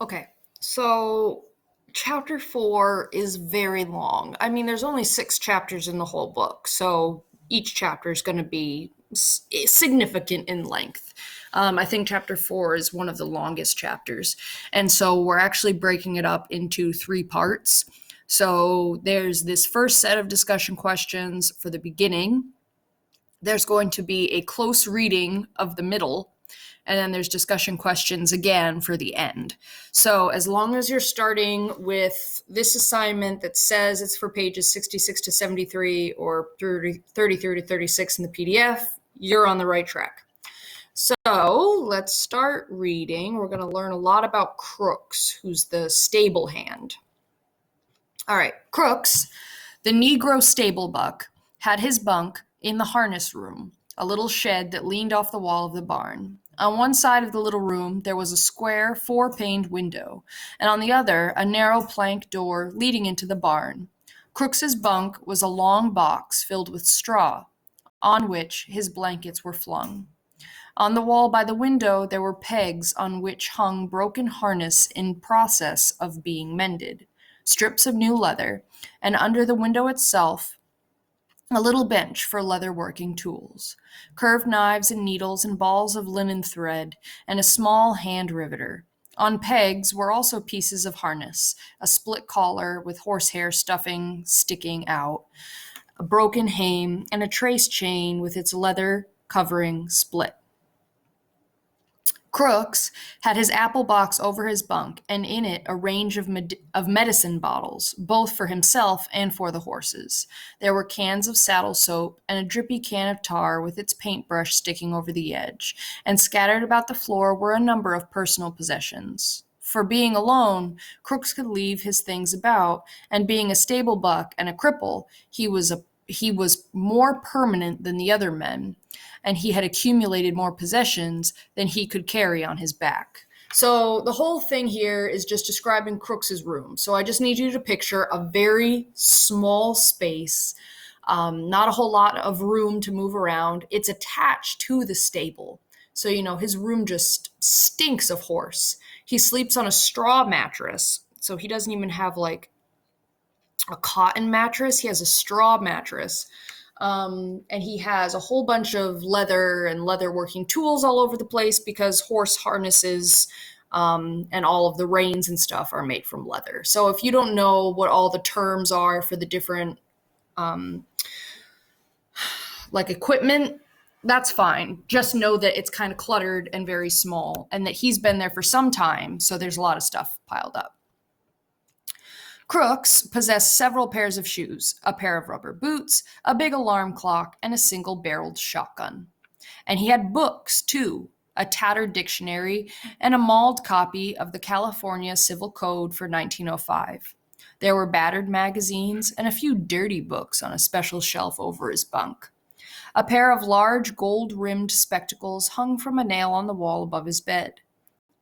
Okay, so chapter 4 is very long. I mean, there's only 6 chapters in the whole book, so each chapter is going to be significant in length. I think chapter 4 is one of the longest chapters, and so we're actually breaking it up into 3 parts. So there's this first set of discussion questions for the beginning. There's going to be a close reading of the middle, and then there's discussion questions again for the end. So as long as you're starting with this assignment that says it's for pages 66 to 73 or 33 to 36 in the PDF, you're on the right track. So let's start reading. We're going to learn a lot about Crooks, who's the stable hand. All right, Crooks, the Negro stable buck, had his bunk in the harness room, a little shed that leaned off the wall of the barn. On one side of the little room there was a square, 4-paned window, and on the other a narrow plank door leading into the barn. Crooks's bunk was a long box filled with straw, on which his blankets were flung. On the wall by the window there were pegs on which hung broken harness in process of being mended, strips of new leather, and under the window itself a little bench for leather working tools, curved knives and needles and balls of linen thread, and a small hand riveter. On pegs were also pieces of harness, a split collar with horsehair stuffing sticking out, a broken hame, and a trace chain with its leather covering split. Crooks had his apple box over his bunk, and in it a range of medicine bottles, both for himself and for the horses. There were cans of saddle soap and a drippy can of tar with its paintbrush sticking over the edge, and scattered about the floor were a number of personal possessions. For being alone, Crooks could leave his things about, and being a stable buck and a cripple, he was more permanent than the other men, and he had accumulated more possessions than he could carry on his back. So the whole thing here is just describing Crooks's room. So I just need you to picture a very small space, not a whole lot of room to move around. It's attached to the stable. So, his room just stinks of horse. He sleeps on a straw mattress. So he doesn't even have like a cotton mattress. He has a straw mattress. And he has a whole bunch of leather and leather working tools all over the place because horse harnesses and all of the reins and stuff are made from leather. So if you don't know what all the terms are for the different equipment, that's fine. Just know that it's kind of cluttered and very small, and that he's been there for some time, so there's a lot of stuff piled up. Crooks possessed several pairs of shoes, a pair of rubber boots, a big alarm clock, and a single-barreled shotgun. And he had books, too, a tattered dictionary, and a mauled copy of the California Civil Code for 1905. There were battered magazines and a few dirty books on a special shelf over his bunk. A pair of large gold-rimmed spectacles hung from a nail on the wall above his bed.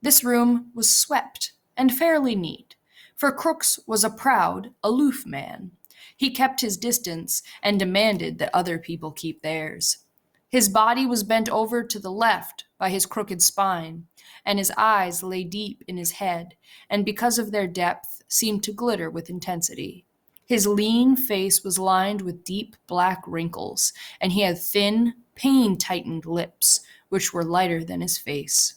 This room was swept and fairly neat, for Crooks was a proud, aloof man. He kept his distance and demanded that other people keep theirs. His body was bent over to the left by his crooked spine, and his eyes lay deep in his head, and because of their depth seemed to glitter with intensity. His lean face was lined with deep black wrinkles, and he had thin, pain-tightened lips, which were lighter than his face.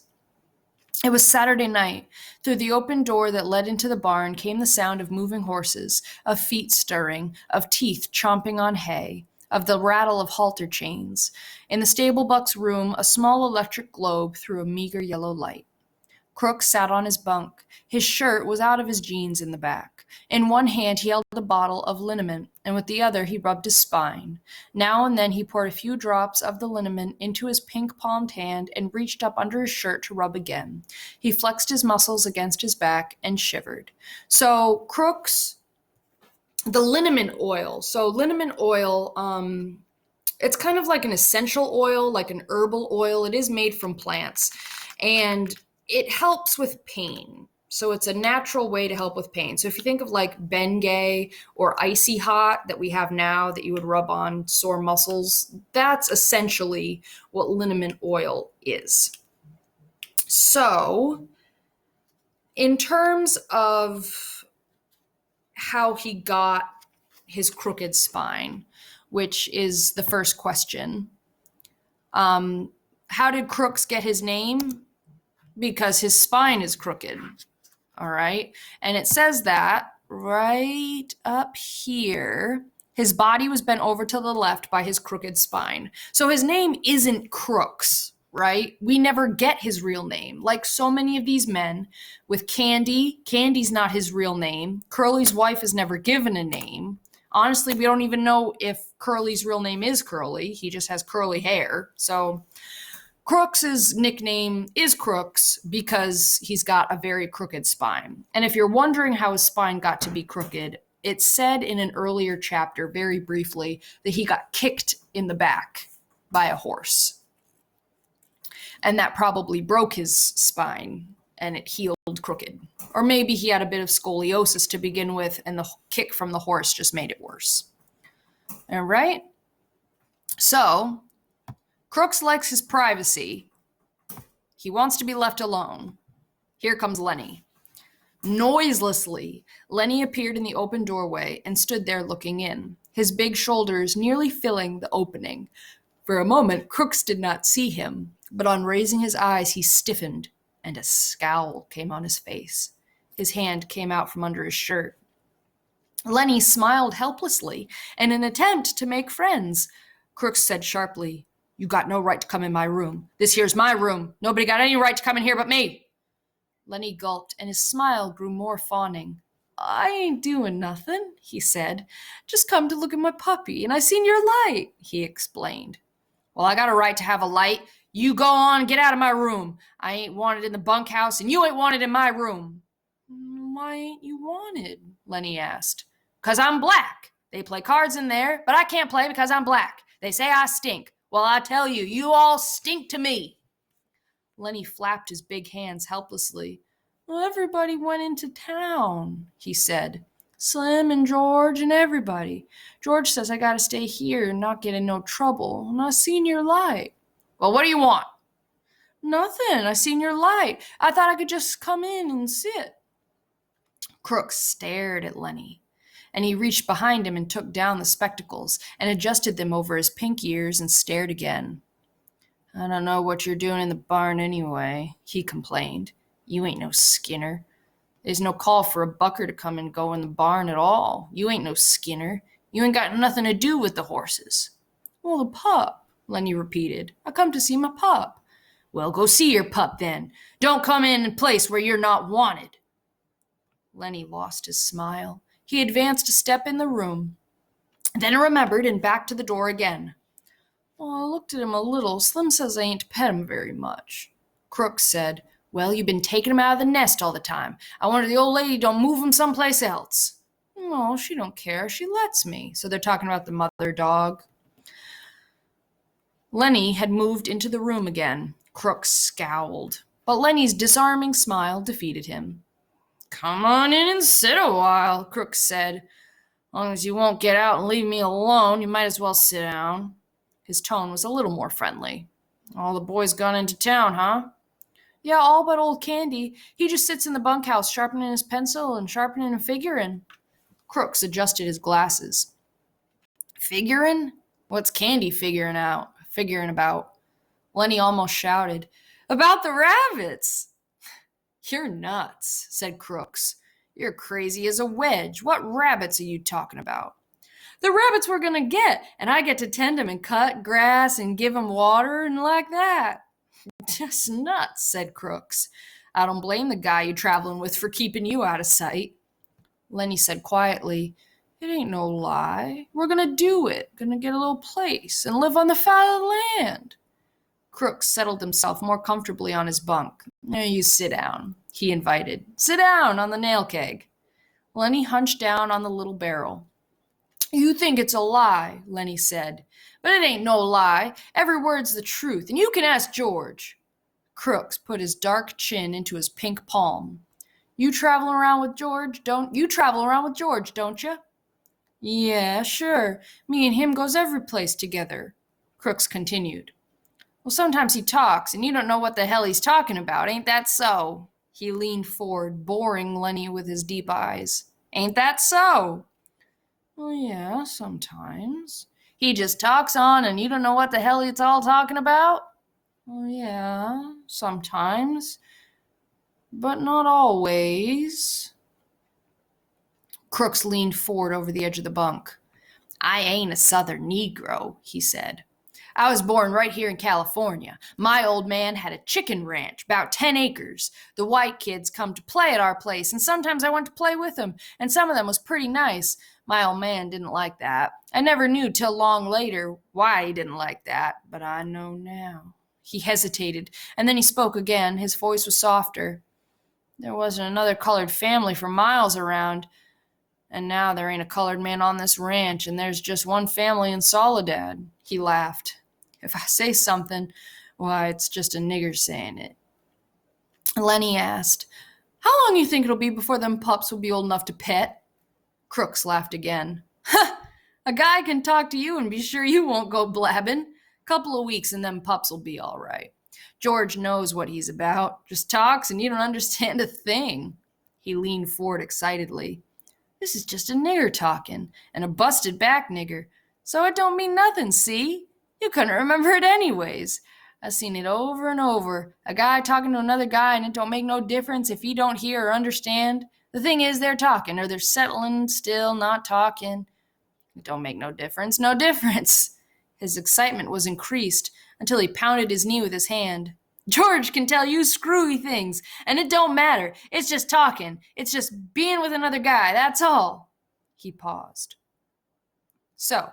It was Saturday night. Through the open door that led into the barn came the sound of moving horses, of feet stirring, of teeth chomping on hay, of the rattle of halter chains. In the stable buck's room, a small electric globe threw a meager yellow light. Crooks sat on his bunk. His shirt was out of his jeans in the back. In one hand he held a bottle of liniment, and with the other he rubbed his spine. Now and then he poured a few drops of the liniment into his pink-palmed hand and reached up under his shirt to rub again. He flexed his muscles against his back and shivered. So Crooks, the liniment oil. So liniment oil, it's kind of like an essential oil, like an herbal oil. It is made from plants, and it helps with pain. So it's a natural way to help with pain. So if you think of like Bengay or Icy Hot that we have now that you would rub on sore muscles, that's essentially what liniment oil is. So In terms of how he got his crooked spine, which is the first question, how did Crooks get his name? Because his spine is crooked. All right. And it says that right up here. His body was bent over to the left by his crooked spine. So his name isn't Crooks, right? We never get his real name. Like so many of these men with Candy, Candy's not his real name. Curly's wife is never given a name. Honestly, we don't even know if Curly's real name is Curly. He just has curly hair. So Crooks's nickname is Crooks because he's got a very crooked spine. And if you're wondering how his spine got to be crooked, it said in an earlier chapter, very briefly, that he got kicked in the back by a horse. And that probably broke his spine and it healed crooked. Or maybe he had a bit of scoliosis to begin with and the kick from the horse just made it worse. All right? So, Crooks likes his privacy. He wants to be left alone. Here comes Lenny. Noiselessly, Lenny appeared in the open doorway and stood there looking in, his big shoulders nearly filling the opening. For a moment, Crooks did not see him, but on raising his eyes, he stiffened, and a scowl came on his face. His hand came out from under his shirt. Lenny smiled helplessly in an attempt to make friends. Crooks said sharply, "You got no right to come in my room. This here's my room. Nobody got any right to come in here but me." Lenny gulped, and his smile grew more fawning. "I ain't doing nothing," he said. "Just come to look at my puppy, and I seen your light," he explained. "Well, I got a right to have a light. You go on and get out of my room. I ain't wanted in the bunkhouse, and you ain't wanted in my room." "Why ain't you wanted?" Lenny asked. "'Cause I'm black. They play cards in there, but I can't play because I'm black. They say I stink. Well, I tell you, you all stink to me." Lenny flapped his big hands helplessly. "Well, everybody went into town," he said. "Slim and George and everybody. George says I gotta stay here and not get in no trouble, and I seen your light." "Well, what do you want?" "Nothing. I seen your light. I thought I could just come in and sit." Crooks stared at Lenny, and he reached behind him and took down the spectacles and adjusted them over his pink ears and stared again. "I don't know what you're doing in the barn anyway," he complained. "You ain't no Skinner. There's no call for a bucker to come and go in the barn at all. You ain't no Skinner. You ain't got nothing to do with the horses." "Well, the pup," Lenny repeated. "I come to see my pup." "Well, go see your pup then. Don't come in a place where you're not wanted." Lenny lost his smile. He advanced a step in the room, then remembered and backed to the door again. "Well, I looked at him a little. Slim says I ain't to pet him very much." Crooks said, "Well, you've been taking him out of the nest all the time. I wonder the old lady don't move him someplace else." "No, she don't care. She lets me." So they're talking about the mother dog. Lenny had moved into the room again. Crooks scowled, but Lenny's disarming smile defeated him. "Come on in and sit a while," Crooks said. "As long as you won't get out and leave me alone, you might as well sit down." His tone was a little more friendly. "All the boys gone into town, huh?" "Yeah, all but old Candy. He just sits in the bunkhouse sharpening his pencil and sharpening and figuring." Crooks adjusted his glasses. "Figuring? What's Candy figuring about?" Lenny almost shouted, "About the rabbits!" "You're nuts," said Crooks. "You're crazy as a wedge. What rabbits are you talking about?" "The rabbits we're going to get, and I get to tend them and cut grass and give them water and like that." "Just nuts," said Crooks. "I don't blame the guy you're traveling with for keeping you out of sight." Lenny said quietly, "It ain't no lie. We're going to do it. Going to get a little place and live on the fat of the land." Crooks settled himself more comfortably on his bunk. "You sit down," he invited. "Sit down on the nail keg." Lenny hunched down on the little barrel. "You think it's a lie," Lenny said. "But it ain't no lie. Every word's the truth, and you can ask George." Crooks put his dark chin into his pink palm. You travel around with George, don't you? "Yeah, sure. Me and him goes every place together," Crooks continued. "Well, sometimes he talks, and you don't know what the hell he's talking about. Ain't that so?" He leaned forward, boring Lenny with his deep eyes. Ain't that so? Well, yeah, sometimes. He just talks on and you don't know what the hell it's all talking about? Well, yeah, sometimes. But not always. Crooks leaned forward over the edge of the bunk. I ain't a Southern Negro, he said. I was born right here in California. My old man had a chicken ranch, about 10 acres. The white kids come to play at our place, and sometimes I went to play with them, and some of them was pretty nice. My old man didn't like that. I never knew till long later why he didn't like that, but I know now. He hesitated, and then he spoke again. His voice was softer. There wasn't another colored family for miles around. And now there ain't a colored man on this ranch, and there's just one family in Soledad. He laughed. If I say something, why, it's just a nigger saying it. Lenny asked, how long you think it'll be before them pups will be old enough to pet? Crooks laughed again. Ha! A guy can talk to you and be sure you won't go blabbing. Couple of weeks and them pups will be all right. George knows what he's about. Just talks and you don't understand a thing. He leaned forward excitedly. This is just a nigger talking, and a busted back nigger. So it don't mean nothing, see? You couldn't remember it anyways. I've seen it over and over. A guy talking to another guy, and it don't make no difference if he don't hear or understand. The thing is, they're talking, or they're settling still, not talking. It don't make no difference, no difference. His excitement was increased until he pounded his knee with his hand. George can tell you screwy things, and it don't matter. It's just talking. It's just being with another guy, that's all. He paused. So,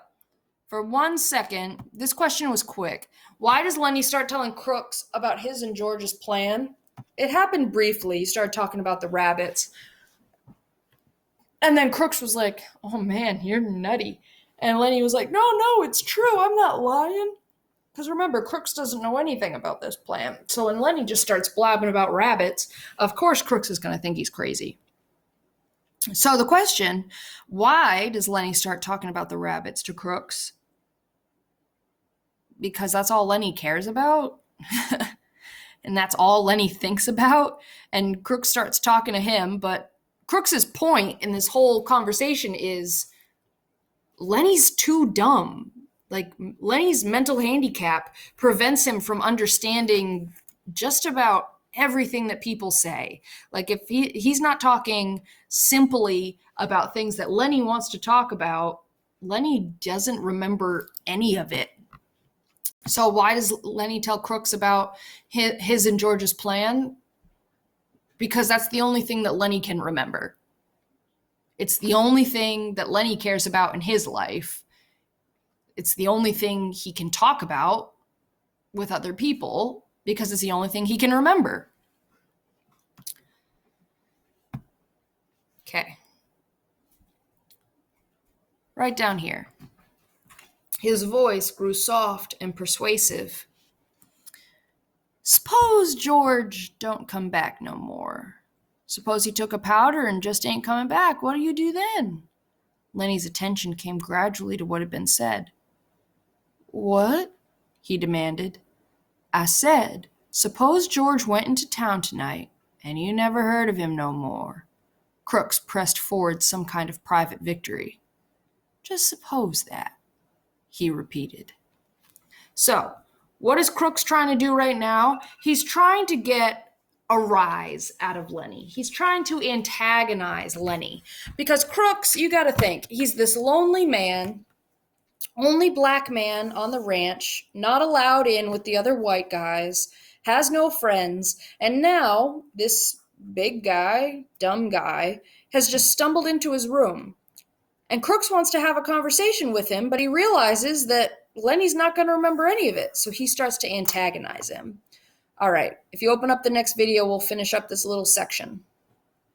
for 1 second, this question was quick. Why does Lenny start telling Crooks about his and George's plan? It happened briefly. He started talking about the rabbits. And then Crooks was like, oh man, you're nutty. And Lenny was like, no, it's true. I'm not lying. Because remember, Crooks doesn't know anything about this plan. So when Lenny just starts blabbing about rabbits, of course Crooks is going to think he's crazy. So the question, why does Lenny start talking about the rabbits to Crooks? Because that's all Lenny cares about? And that's all Lenny thinks about? And Crooks starts talking to him, but Crooks's point in this whole conversation is Lenny's too dumb. Like, Lenny's mental handicap prevents him from understanding just about everything that people say. Like, if he's not talking simply about things that Lenny wants to talk about, Lenny doesn't remember any of it. So why does Lenny tell Crooks about his and George's plan? Because that's the only thing that Lenny can remember. It's the only thing that Lenny cares about in his life. It's the only thing he can talk about with other people because it's the only thing he can remember. Okay. Right down here. His voice grew soft and persuasive. Suppose George don't come back no more. Suppose he took a powder and just ain't coming back. What do you do then? Lenny's attention came gradually to what had been said. What? He demanded. I said, suppose George went into town tonight, and you never heard of him no more. Crooks pressed forward some kind of private victory. Just suppose that, he repeated. So, what is Crooks trying to do right now? He's trying to get a rise out of Lenny. He's trying to antagonize Lenny. Because Crooks, you gotta think, he's this lonely man, only black man on the ranch, not allowed in with the other white guys, has no friends, and now this big guy, dumb guy, has just stumbled into his room. And Crooks wants to have a conversation with him, but he realizes that Lenny's not going to remember any of it, so he starts to antagonize him. All right, if you open up the next video, we'll finish up this little section.